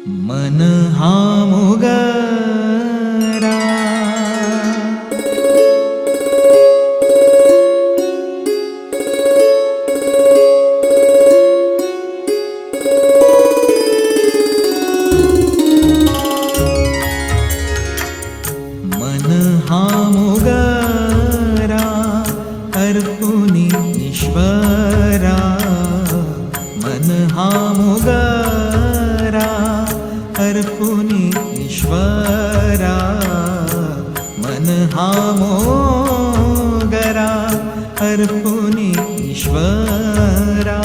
मन हा मुगरा मन हा मुगरा अर्पुनी ईश्वरा मन हा मुगरा अर्पुनी ईश्वरा मन हा मोगरा अर्पुनी ईश्वरा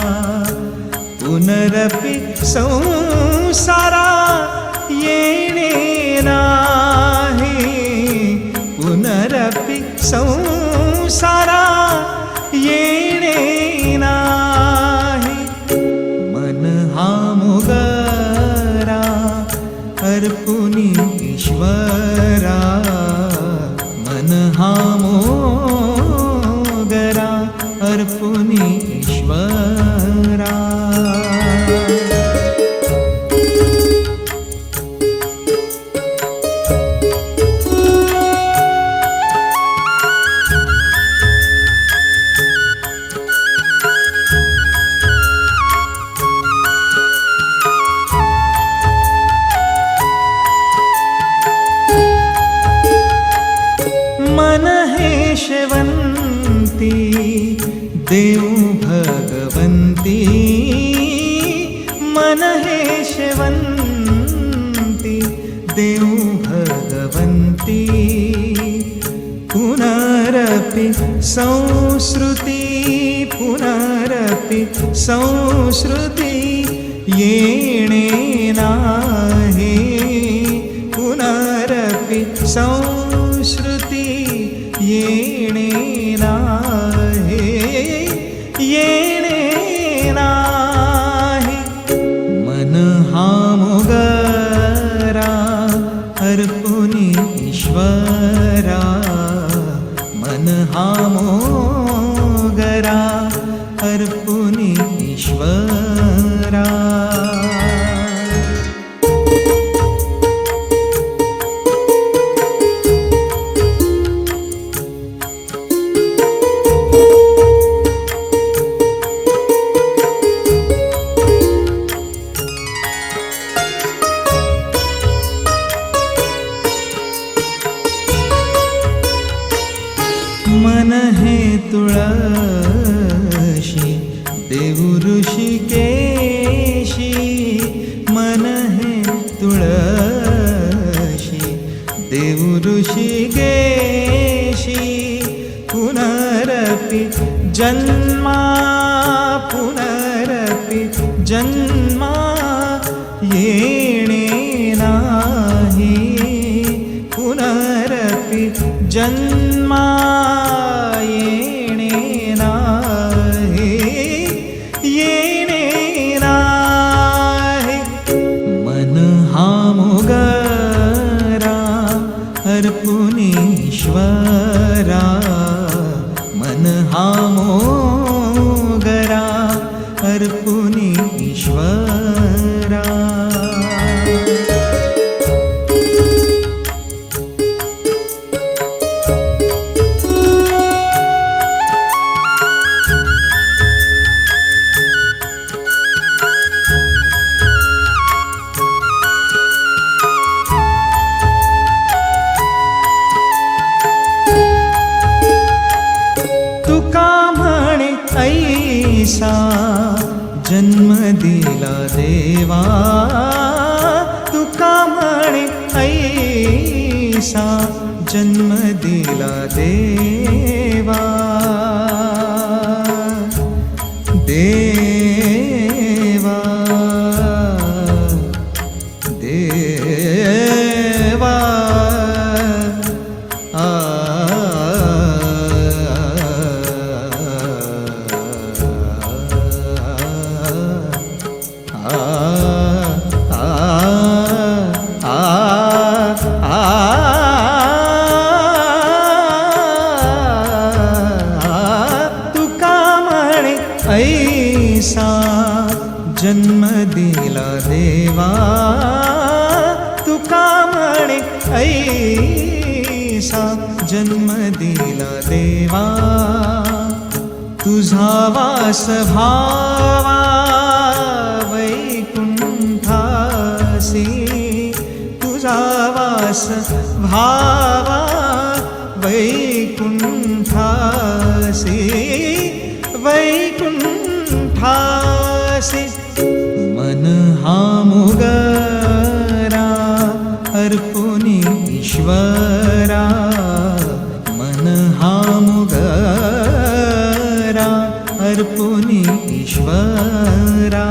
पुनरपि संसारा येणे नाही पुनरपि संसारा येणे नाही मन हा मुगरा अर्पुनी ईश्वरा मन हा मोगरा अर्पुनी ईश्वरा मन हे शेवंती देव भगवंती मन हे शेवंती देव भगवंती पुनरपि संस्कृती पुनरपि संस्कृती येणे नाही पुनरपि संस्कृती येणे नाही येणे नाही मन हा मुगरा अर्पुनी ईश्वरा मन हा मोगरा अर्पुनी ईश्वरा मन हे तुळशी देव ऋषिकेशी मन हे तुळशी देव ऋषिकेशी पुनरपि जन्मा पुनरपि जन्मा येणे नाही पुनरपि जन्मा येणे नाही येणे नाही मन हा मुगरा अर्पुनी ईश्वरा मन हा मोगरा अर्पुनी ईश्वरा तुका म्हणे ऐसा जन्म दिला देवा तुका म्हणे ऐसा जन्म दिला देवा देवा देवा जन्म दिला देवा, तुका म्हणे ऐसा जन्म दिला देवा. तुझा वास भावा वैकुंठासी, तुझा वास भावा वैकुंठासी, वैकुंठासी. मन हा मुगरा अर्पुनी ईश्वरा, मन हा मुगरा अर्पुनी ईश्वरा.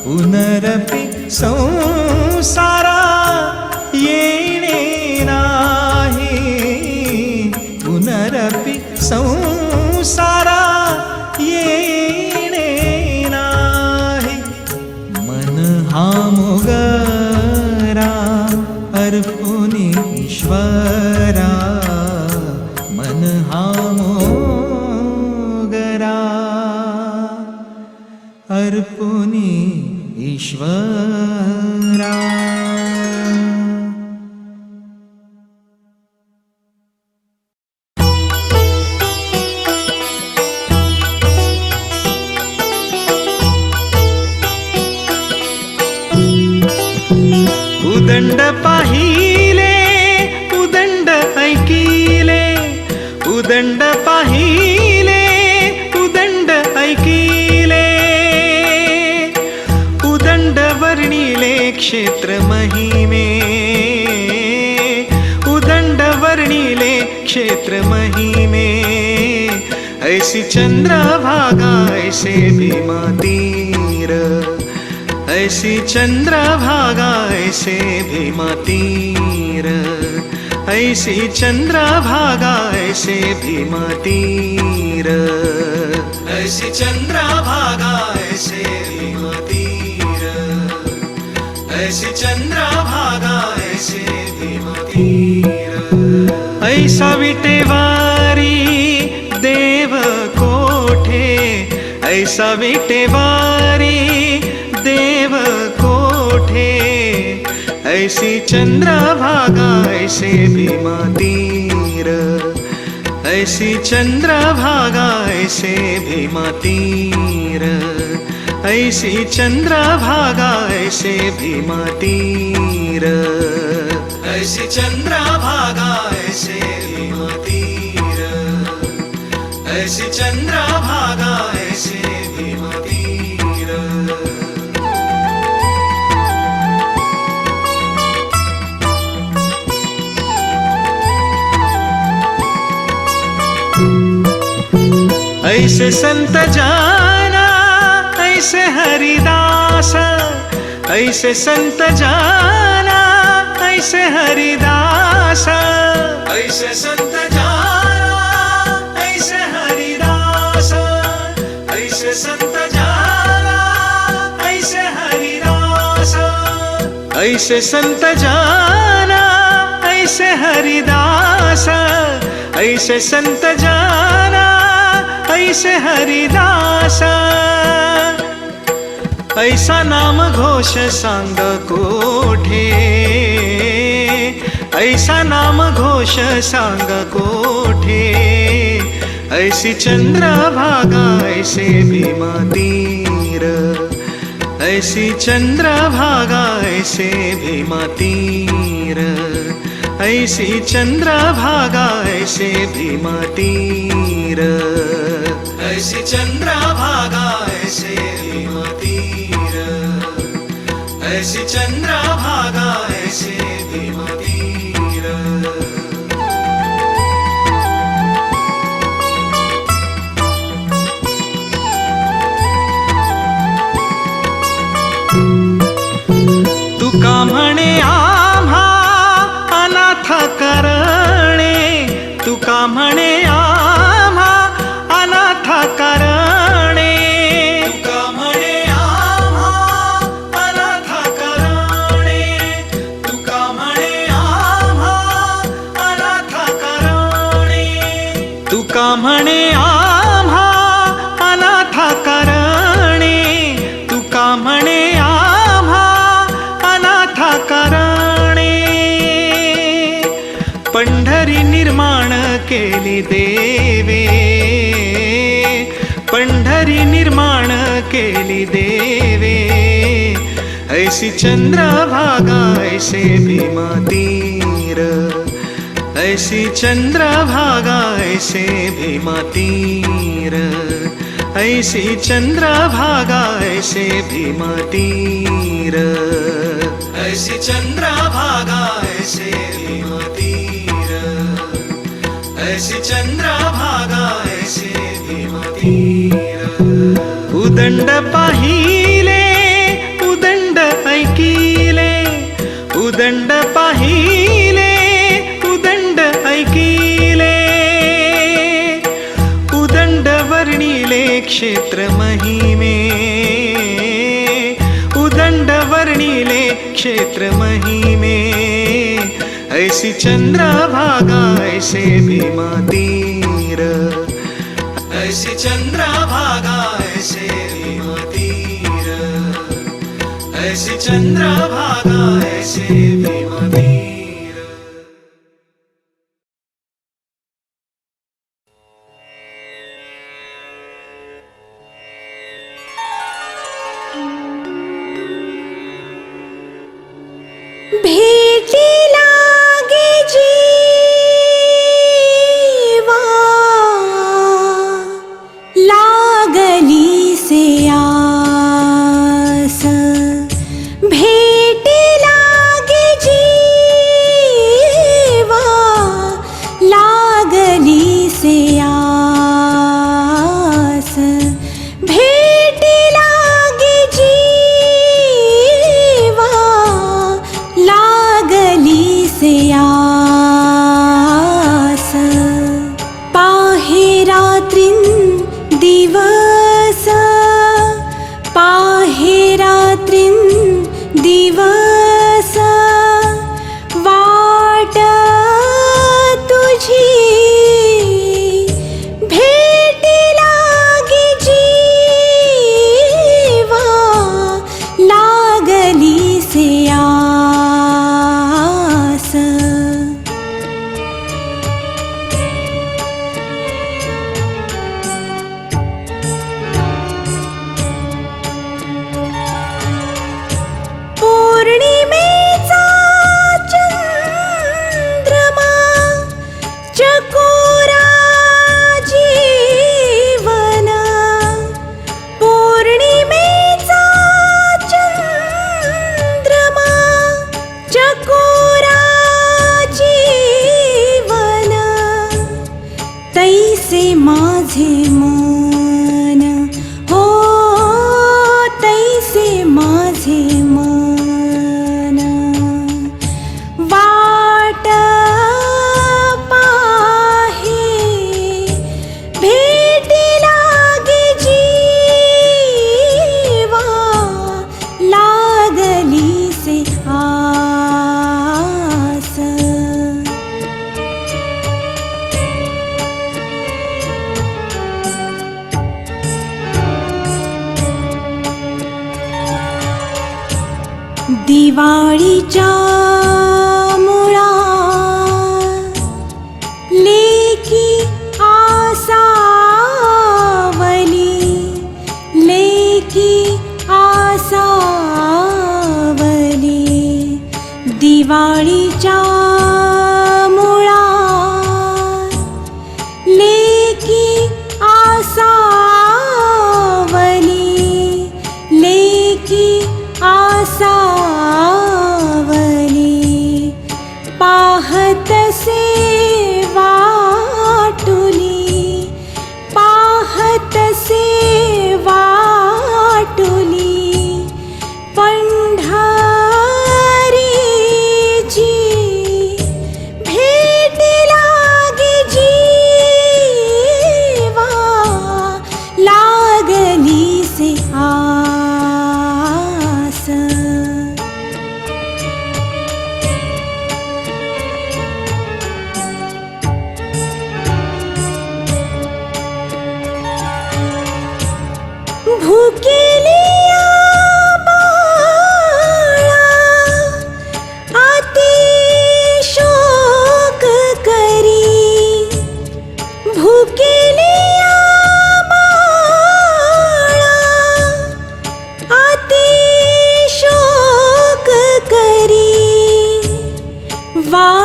पुनरपि संसारा येणे नाही, पुनरपि संसारा येणे नाही. मन हा मुगरा अर्पुनी ईश्वरा, मन हा मुगरा अर्पुनी ईश्वरा. उदंड पाहिले उदंड ऐकिले, उदंड पाहिले उदंड ऐकिले. उदंड वर्णिले क्षेत्र महिमे, उदंड वर्णिले क्षेत्र महिमे. ऐसी चंद्रभागा ऐसे भीमा तीर, ऐसी चंद्रभागा ऐसे भीमा तीर. ऐसी चंद्रभागा ऐसे भीमा तीर, ऐसी चंद्रभागा ऐसे भीमा तीर. ऐसी चंद्रभागा ऐसे भीमा तीर. ऐसा विटेवारी देव कोठे, ऐसा विटेवारी देव कोठे. ऐसी चंद्रभागा ऐसे भीमा तीर, ऐसी चंद्रभागा ऐसे भीमा तीर. ऐसी चंद्रभागा ऐसे भीमा तीर. ऐसी चंद्रभागा ऐसे भीमा तीर. ऐसी चंद्रभागा ऐसे भीमा तीर. ऐसे संत जाना ऐसे हरिदास, ऐसे संत जाना ऐसे हरिदास. ऐसे संत जाना ऐसे हरिदास, ऐसे संत जाना ऐसे हरिदास. ऐसे संत जाना ऐसे हरिदास, ऐसे संत जाना ऐसे हरिदास. ऐसा नाम घोष सांग कोठे, ऐसा नाम घोष सांग कोठे. ऐसी चंद्रभागा ऐसे भीमा तीर, ऐसी चंद्रभागा ऐसे भीमा तीर. ऐसी चंद्रभागा ऐसे भीमा तीर. ऐसी चंद्रभागा ऐसे भीमा तीर. ऐसी चंद्रभागा ऐसे भीमा तीर. तुका म्हणे आम्हा अनाथ करणे, तुका म्हणे आम्हा अनाथ करणे. तुका म्हणे आम्हा अनाथ करणे, तुका म्हणे आम्हा अनाथ करणे. तुका म्हणे आम्हा अनाथ करणे, तुका म्हणे आम्हा अनाथा कारणे. पंढरी निर्माण केली देवे, पंढरी निर्माण केली देवे. ऐसी चंद्रभागा ऐसे भीमा तीर, ऐसी चंद्रभागा ऐसे भीमा तीर. ऐसी चंद्रभागा ऐसे भीमा तीर. ऐसी चंद्रभागा ऐसे भीमा तीर. ऐसी चंद्रभागा ऐसे भीमा तीर. उदंड पाहिले उदंड ऐकिले, उदंड पाहिले उदंड ऐकिले. उदंड वर्णिले क्षेत्र महिमे, उदंड वर्णिले क्षेत्र महिमे. ऐसी चंद्रभागा ऐसे भीमा तीर. ऐसी चंद्रभागा ऐसे भीमा तीर. ऐसी चंद्रभागा ऐसे भीमा तीर. भेटी लागे जीवा, लागली से आस. भेटी लागे जीवा, लागली से आस. भेटी लागे जीवा, लागली से आस. पाहे रात्रीं दिवस, पाहे रात्रीं दिवस. वाट तुझी भेटी लागी जीवा, लागली से आस. पौर्णिमेचा चंद्रमा, चकोरा जीवन. पौर्णिमेचा चंद्रमा, चकोरा जीवन. तैसे माझे मन, हो तैसे माझे मन. वाट पाहे भेटी लागे जीवा, लागली से आस. दिवाळीच्या मुळात लेकी आसावली, लेकी आसावली. दिवाळीच्या मुळात लेकी आसावली, लेकी आसावली. पाहतसे वाटुली, पाहतसे वाटुली. पंढरीची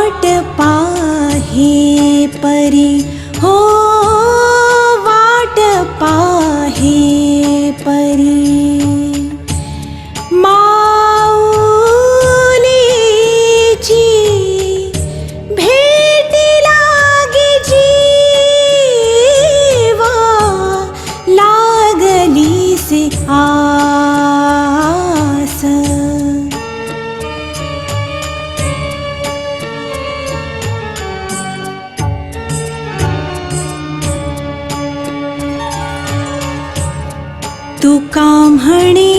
वाट पाहे परी हो वाट पाहे परी माऊलीची भेट लागे जीवा लागली से आस तुका म्हणे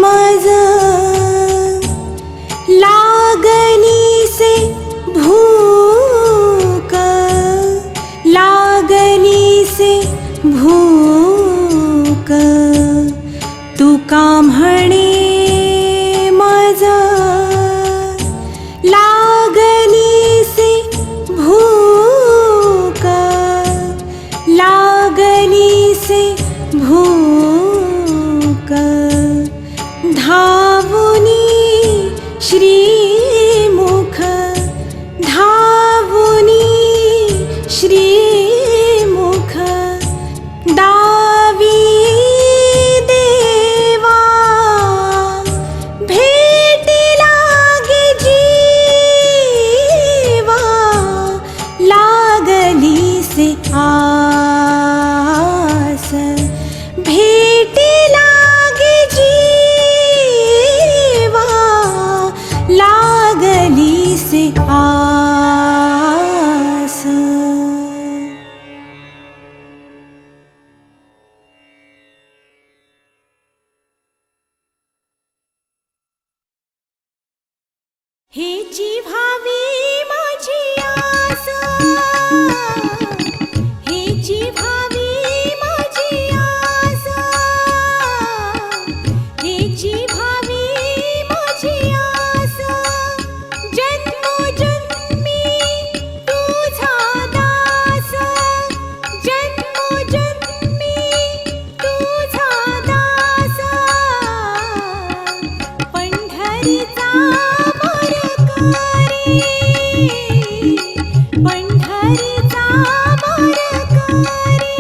मज लागली से भूक लागली से भूक तुका म्हणे मज लागली से भूक लागली से भूक धावुनी श्रीमुख धावुनी श्रीमुख दावी देवा भेट लागे जीवा लागली से आस भेट लागे जीवा लागली से आस हेची भावी माझी आस हेची भावी माझी आस हेची भावी माझी आस जन्मोजन्मी तुझा दास जन्मोजन्मी तुझा दास पंढरीचा पंढरीचा वारकरी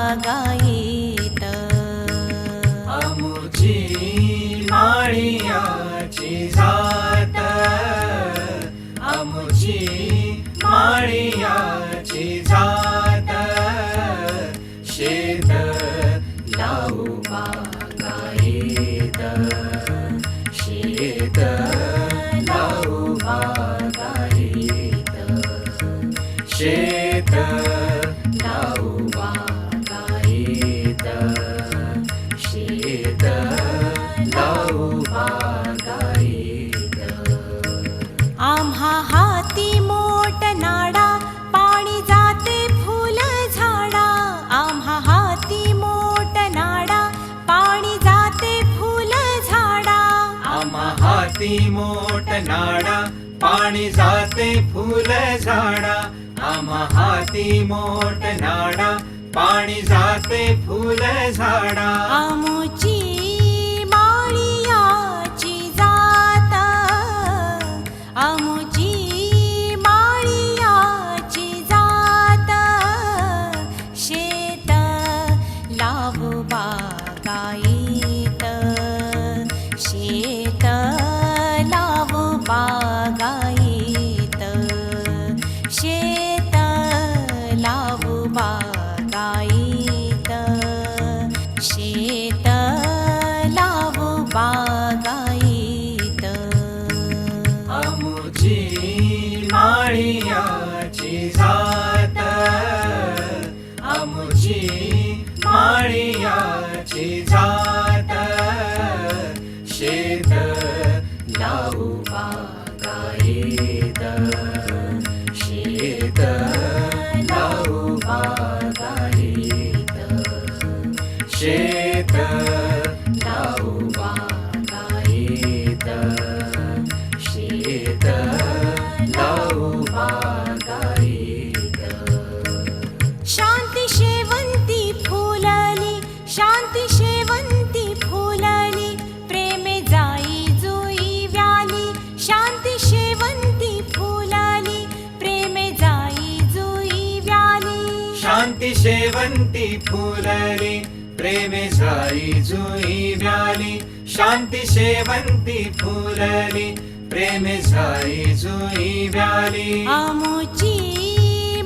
बागायत आमुची माळियाची जात आमुची माळियाची जात शेत लावू बागायत शेत लावू बागायत शेत लावू बागायत शेत लावू बागायत आम्हा हाती मोठ नाडा पाणी जाते फुल झाडा आम्हा हाती मोठ नाडा पाणी जाते फुल झाडा आम्हा हाती मोठ नाडा पाणी जाते फुल झाडा आम्हा हाती मोठ नाडा पाणी जाते फुल झाडा आमुची माळियाची जात आमुची माळियाची जात शेत लावू बागायत शेत लावू बागायत शेत लावू बागायत शेत लावू बागायत आमुची माळियाची जात आमुची माळियाची जात शेत लावू बागायत शेत लावू बागायत शेत लावू बागायत शेत लावू बागायत शांती शेवंती फुलली शांती शेवंती फुलली प्रेमे जाई जुई व्याली शांती शेवंती फुलली प्रेमे जाई जुई व्याली शांती शेवंती फुलली प्रेमे जाई जुई व्याली शांती शेवंती फुलली प्रेमे जाई जुई व्याली आमुची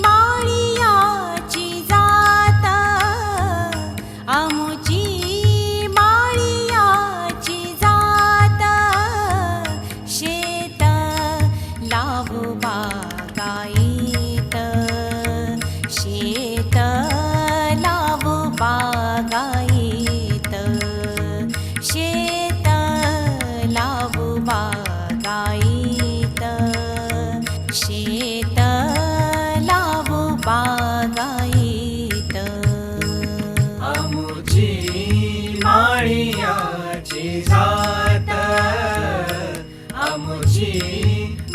माळियाची जात आमुची माळियाची जात शेत लावू बागायत शेत लावू बागायत शेत लावू बागायत शेत लावू बागायत आमुची माळियाची जात आमुची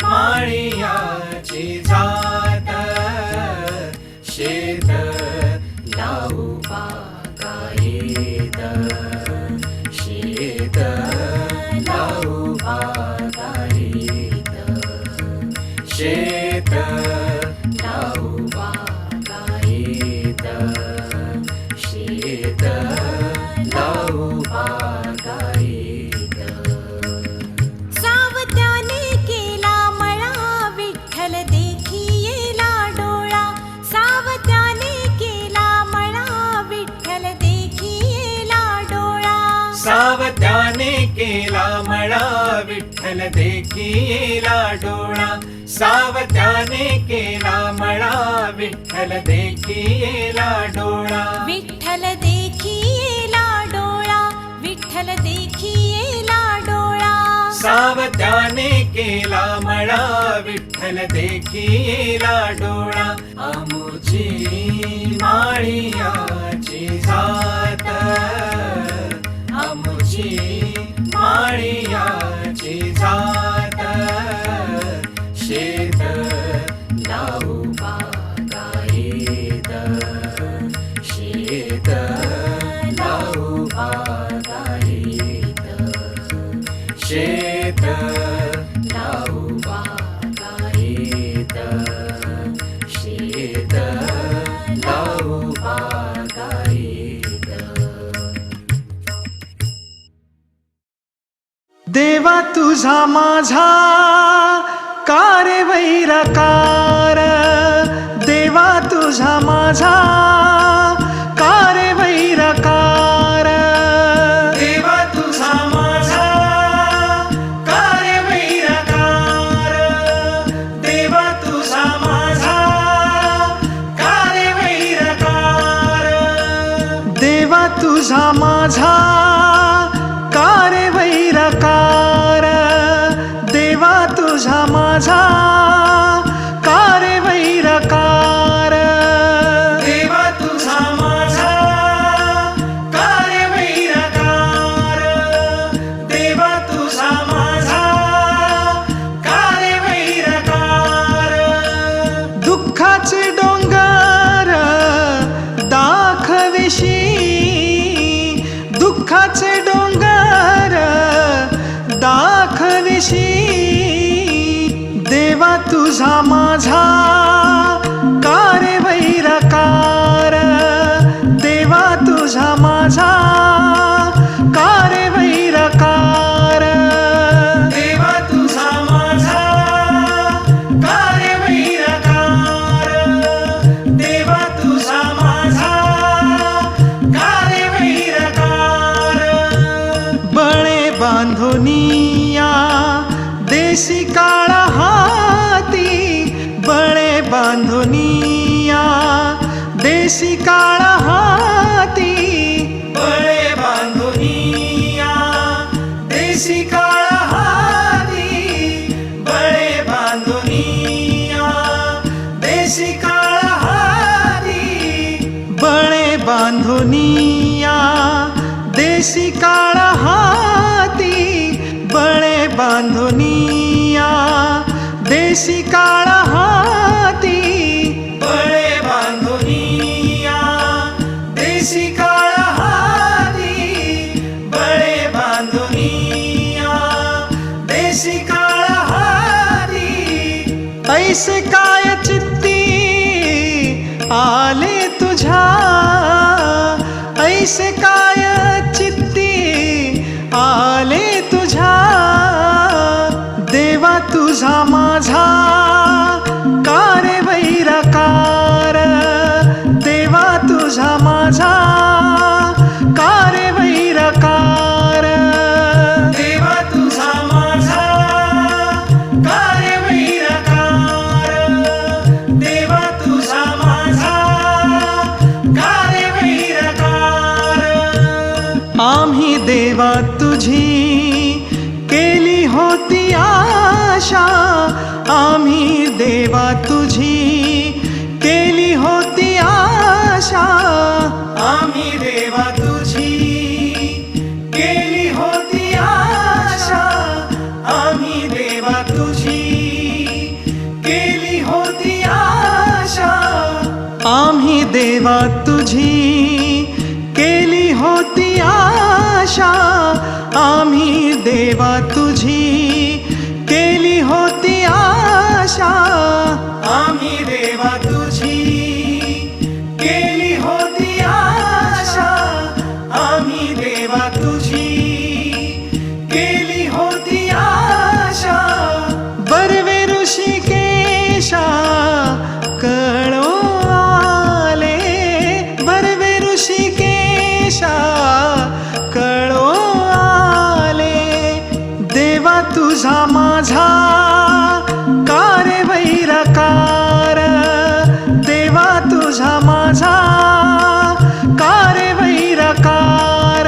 माळियाची जात शेत लावू बागायत शेत लावू बागायत शेत लावू बागायत शेत लावू बागायत सावत्याने केला मळा विठ्ठल देखियेला डोळा सावत्याने केला मळा विठ्ठल देखियेला डोळा सावत्याने केला मळा विठ्ठल देखियेला डोळा सावत्याने केला मळा विठ्ठल देखियेला डोळा विठ्ठल देखियेला डोळा विठ्ठल देखियेला डोळा सावत्याने केला मळा विठ्ठल देखियेला डोळा आमुची माळियाची जात आमुची माळियाची जात शेत लावू बागायत शेत लावू बागायत शेत लावू बागायत शेत लावू बागायत देवा तुझा माझा कारे वैरकार, देवा तुझा माझा कारे वैरकार, देवा तुझा माझा कारे वैरकार, देवा तुझा माझा कारे वैरकार, देवा तुझा माझा कारे वैरकार, देवा तुझा माझा कारे वैरकार, देवा तुझा माझा कारे वैरकार, देवा तुझा माझा कारे वैरकार, दुःखाचे डोंगर दाखविशी, दुःखाचे डोंगर दाखविशी, देवा तुझा माझा कारे वैरकार, देवा तुझा माझा कारे वैरकार, देवा तुझा माझा कारे वैरकार, देवा तुझा माझा कारे वैरकार, बळे बांधोनिया देशी काळा हाती, बळे बांधोनिया देशी काळा हाती, बळे बांधुनिया देशी काळा हाती, बळे बांधुनिया देशी काळा हाती, बळे बांधोनिया देशी काळा हाती, बळे बांधोनिया देशी काळा हाती, बळे बांधुनिया देशी काळा हाती, बळे बांधुनिया देशी काळा हाती, ऐसे काय चित्ती आले तुझ्या, ऐसे काय चित्ती आले तुझ्या, देवा तुझा माझा कारे वैरकार, देवा तुझा माझा कारे वैरकार, देवा तुझा माझा कारे वैरकार, देवा तुझा माझा कारे वैरकार, आम्ही देवा तुझी केली होती आशा, आम्ही देवा तुझी केली होती आशा, आम्ही देवा तुझी केली होती आशा, आम्ही देवा तुझी केली होती आशा, आम्ही देवा तुझी केली होती आशा, आम्ही देवा तुझी केली होती आशा, आम्ही देवा तुझी केली होती आशा, आम्ही देवा तुझी केली होती आशा, बर्वे ऋषिकेशा कळो आले, बर्वे ऋषिकेशा कळो आले, देवा तुझा माझा कारे वैरकार, देवा तुझा माझा कारे वैरकार,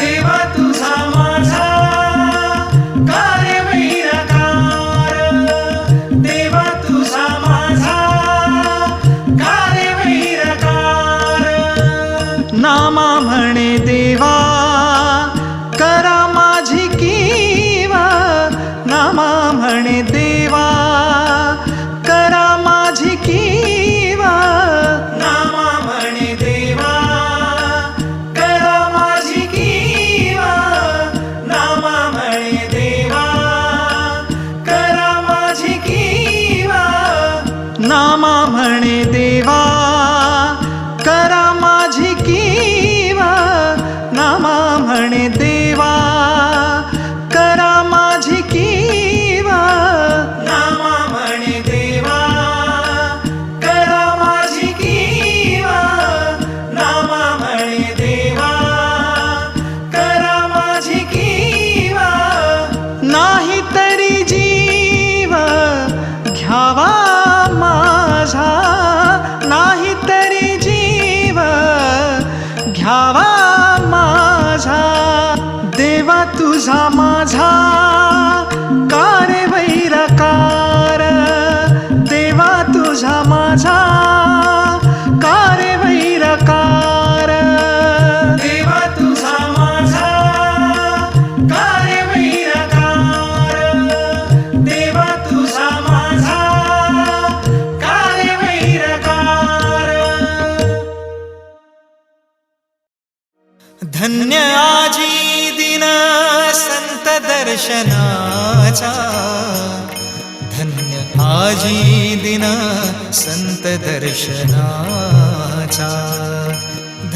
देवा तुझा माझा कारे वैरकार, देवा तुझा माझा कारे वैरकार, नामा म्हणे देवा करा माझी कीवा, नामा म्हणे देवा करा माझी कीवा, नामा म्हणे देवा करा माझी कीवा, नामा म्हणे देवा करा माझी कीवा, नामा म्हणे देवा करा माझी कीवा, नामा घ्यावा माझा देवा तुझा माझा कारे वैरकार देवा तुझा माझा कारे वैरकार देवा तुझा माझा कार्य वैरकार देवा तुझा माझा कार्य वैरकार धन्य आजी दिन संत दर्शनाचा धन्य आजी दिन संत दर्शनाचा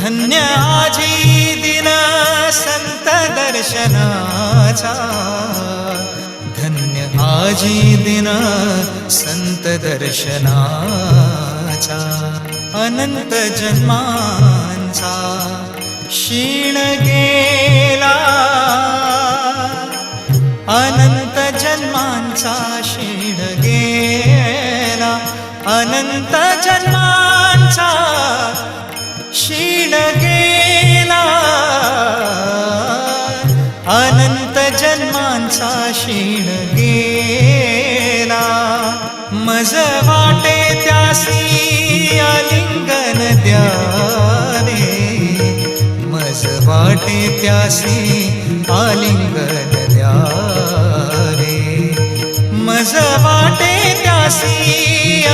धन्य आजी दिन संत दर्शनाचा धन्य आजी दिन संत दर्शनाचा अनंत जन्मांचा क्षीण गेला अनंत जन्मांचा क्षीण गेला अनंत जन्मांचा क्षीण गेला अनंत जन्मांचा क्षीण गेला मज वाटे त्यासी आलिंगन द्यावे मज वाटे त्यासी आलिंगन द्यावे मज वाटे त्यासी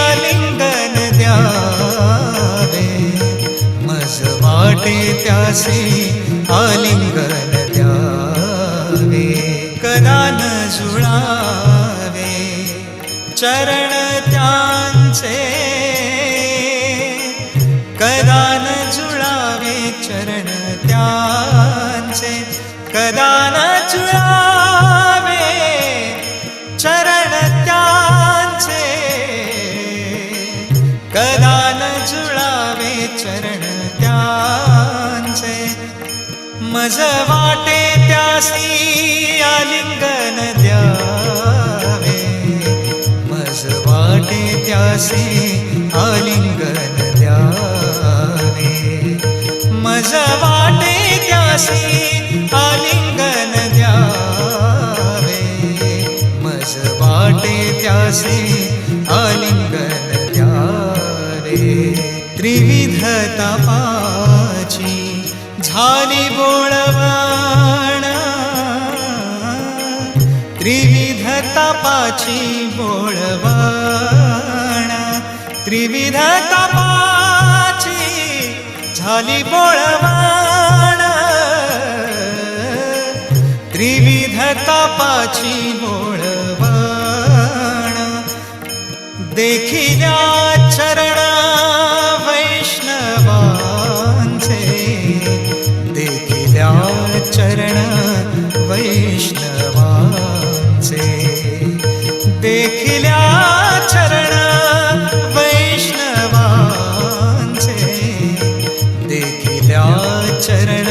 आलिंगन द्यावे मज वाटे त्यासी आलिंगन द्यावे कदा न जुळावे चरण त्यांचे कदा न जुळावे चरण त्यांचे कदा न जुळावे चरण त्यांचे कदा न जुळावे चरण त्यांचे मज वाटे त्यासी आलिंगन द्यावे मज वाटे त्यासी आलिंगन द्यावे मज वाटे त्यासी आलिंगन द्यावे मज वाटे त्यासी आलिंगन द्यावे त्रिविध तपाची झाली बोळवण त्रिविध तपाची बोळवण त्रिविध तपाची झाली बोळवण त्रिविध तापाची बोळवण देखिल्या चरण वैष्णवांचे देखिल्या चरण वैष्णवांचे देखिल्या चरण वैष्णवांचे देखिल्या चरण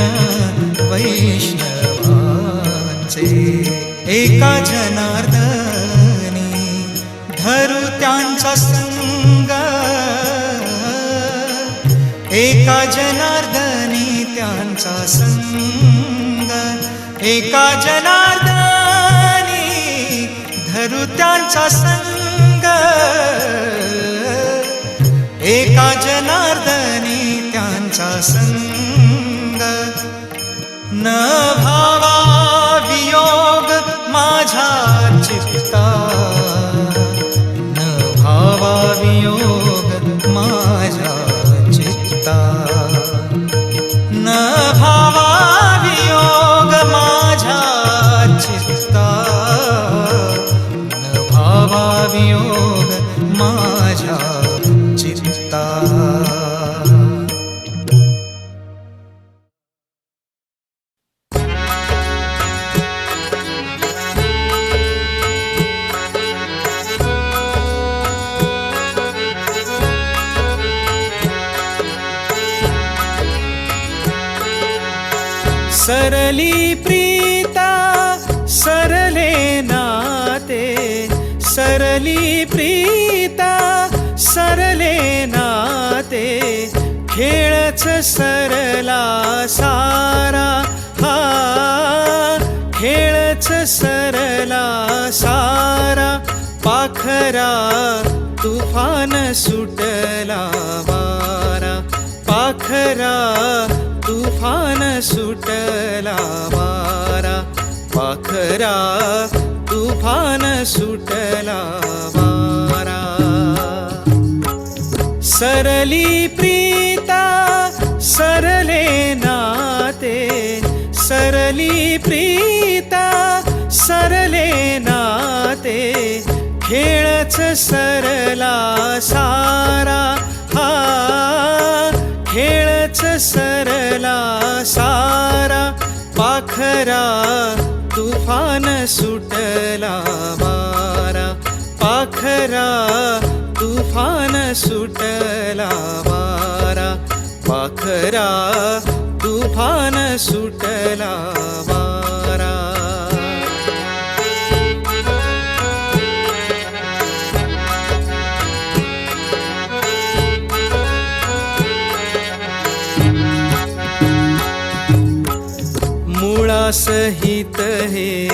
वैष्णवांचे एका जनार्दनी धरू त्यांचा संग एका जनार्दनी त्यांचा संग एका जनार्दनी धरू त्यांचा संग एका जनार्दनी त्यांचा संग न भावा वियोग माझ्या चित्ता न भावा वियोग माझ्या चित्ता न भावा वियोग माझ्या चित्ता न भावा वियोग माझ्या चित्ता सरली प्रीता सरले नाते सरली प्रीता सरले नाते खेळच सरला सरला सारा पाखरा तुफान सुटला वारा पाखरा तुफान सुटला वारा पाखरा तुफान सुटला वारा सरली प्रीता सरले नाते सरली प्रीता सरले नाते खेळच सरला सारा हा खेळच सरला सारा पाखरा तुफान सुटला वारा पाखरा तुफान सुटला वारा पाखरा तुफान सुटला वारा मुळासहित हे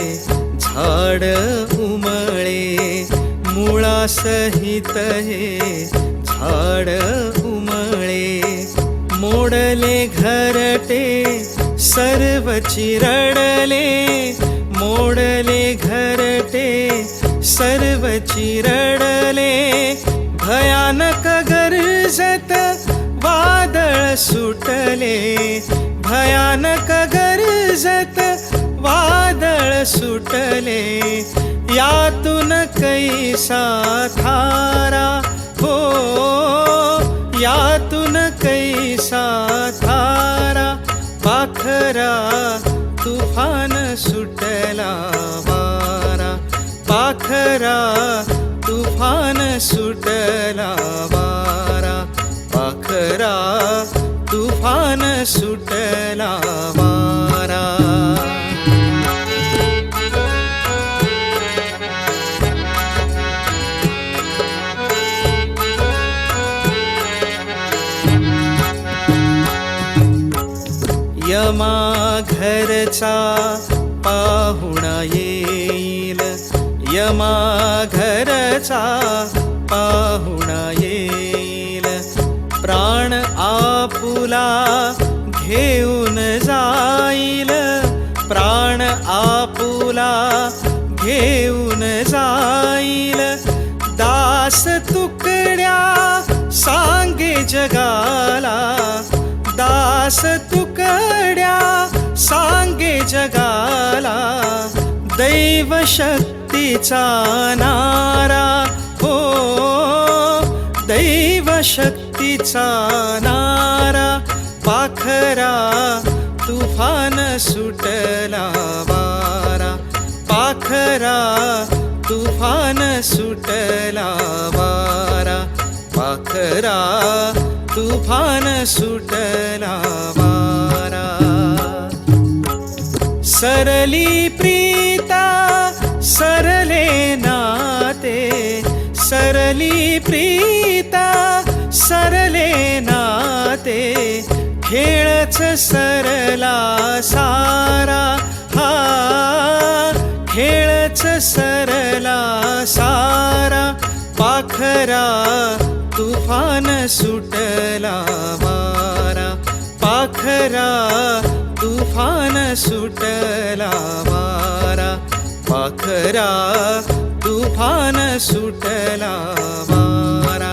झाड उमळे मुळासहित हे झाड उमळे मोडले घरटे सर्व चिरडले मोडले घरटे सर्व चिरडले भयानक गरजत वादळ सुटले भयानक गरजत वादळ सुटले यातून कैसा थारा हो यातून कैसा थारा पाखरा तुफान सुटला वारा पाखरा तुफान सुटला वारा पाखरा तुफान सुटला वारा यमा घरचा पाहुणा येईल यमा घरचा पाहुणा येईल प्राण आपुला घेऊन जाईल प्राण आपुला घेऊन जाईल दास तुकड्या सांगे जगाला दास तुकड्या सांगे जगाला दैव शक्तीचा नारा हो दैव शक्तीचा नारा पाखरा तुफान सुटला वारा पाखरा तुफान सुटला वारा पाखरा तुफान सुटला वारा सरली प्रीता सरले नाते सरली प्रीता सरले नाते खेळच सरला सारा हा खेळच सरला सारा पाखरा तुफान सुटला वारा पाखरा तुफान सुटला वारा पाखरा तुफान सुटला वारा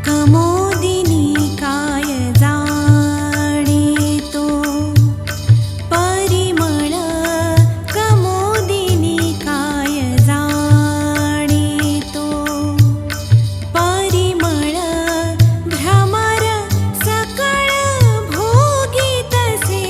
कमोदिनी काय जाणे तो परिमळ कमोदिनी काय जाणे तो परिमळ भ्रमर सकळ भोगी तसे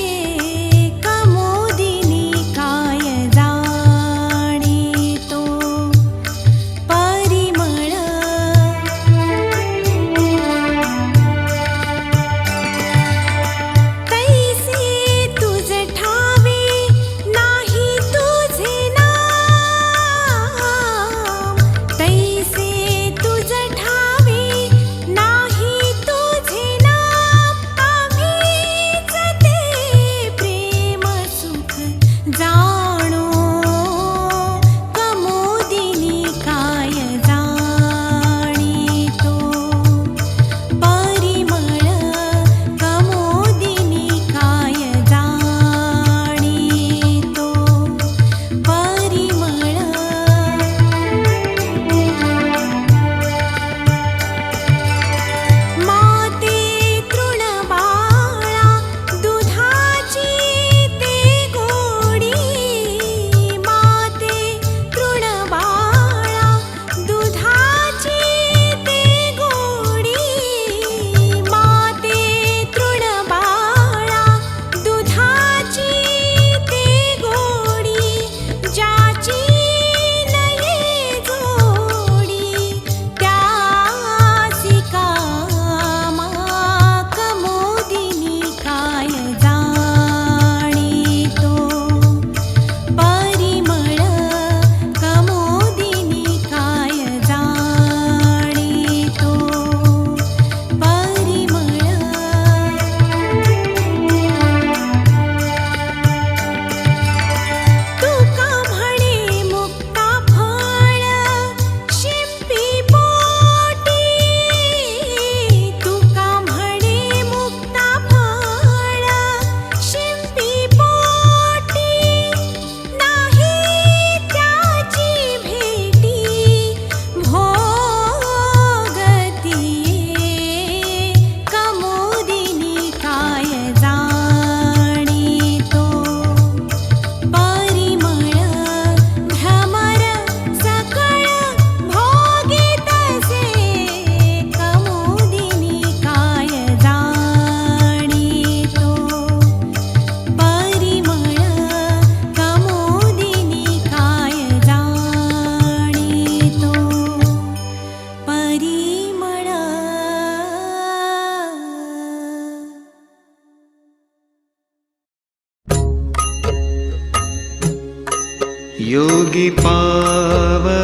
पावन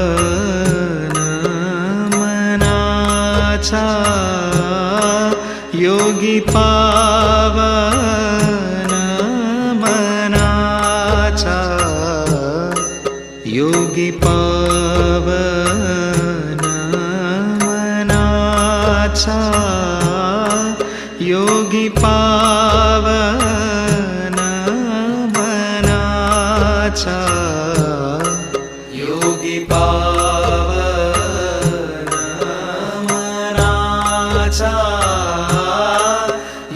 मनाचा योगी पावन मनाचा योगी पावन मनाचा योगी पावन मनाचा योगी पावन मनाचा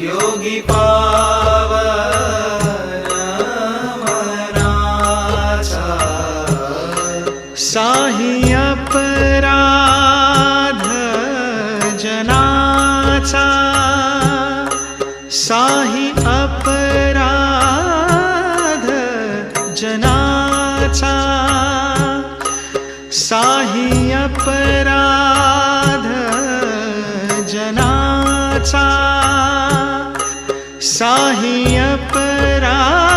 योगी पावन मनाचा साही अपराध जनाचा साही अपराध जनाचा साही अपराध जनाचा साही अपराध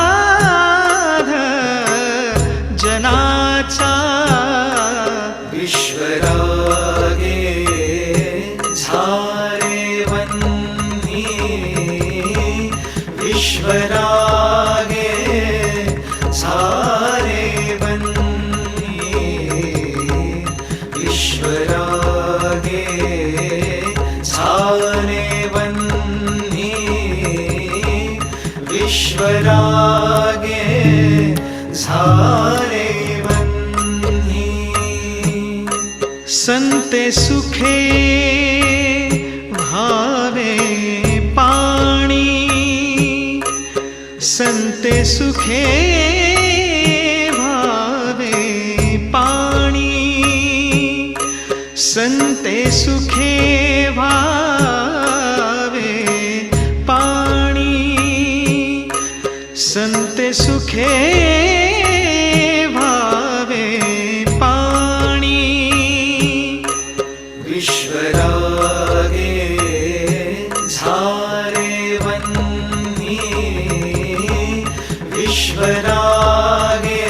जनाचा विश्वरागे झारे वन्नी विश्वरागे झारे वन्नी विश्वरागे झारे वन्नी विश्वरागे झारे वन्नी संते सुखे भावे पाणी संते सुखे भावे पाणी संते सुखे भावे पाणी संते सुखे भावे पाणी विश्वरागे झारे वन्नी विश्वरागे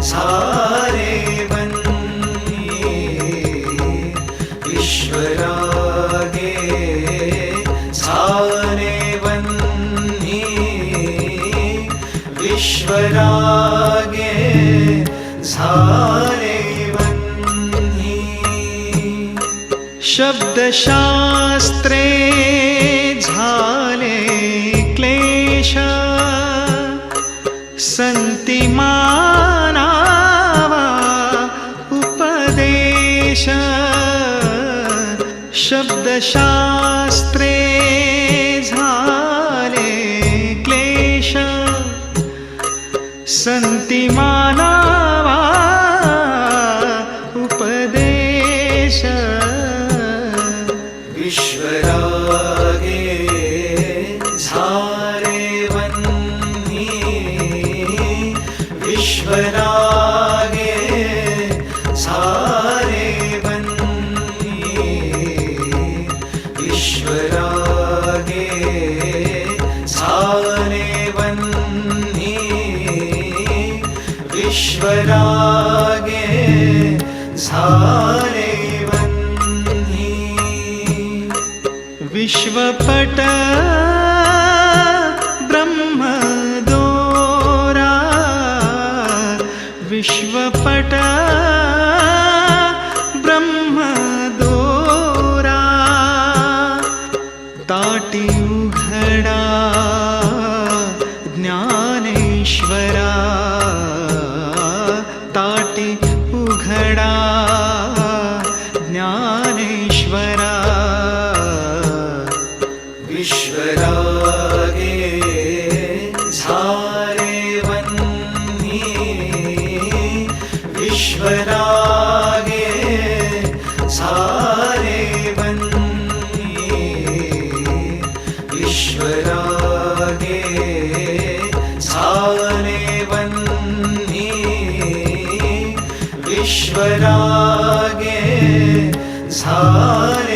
झारे वन्नी विश्वरागे झारे वन्नी विश्वरागे झारे वन्नी शब्दशास्त्रे झाले क्लेश संति मानावा उपदेश शब्दशास्त्रे झाले क्लेश संति मानावा उपदेश विश्वरागे झारे वन्नी विश्वरागे झारे वन्नी विश्वरागे झारे वन्नी विश्वरागे झारे वन्नी विश्वपट ब्रह्मदोरा विश्वपट ब्रह्मदोरा ताटी उघडा ज्ञानेश्वरा ताटी उघडा ज्ञानेश्वरा विश्वरागे झारे वन्नी विश्वरागे झारे वन्नी विश्वरागे झारे वन्नी विश्वरागे झारे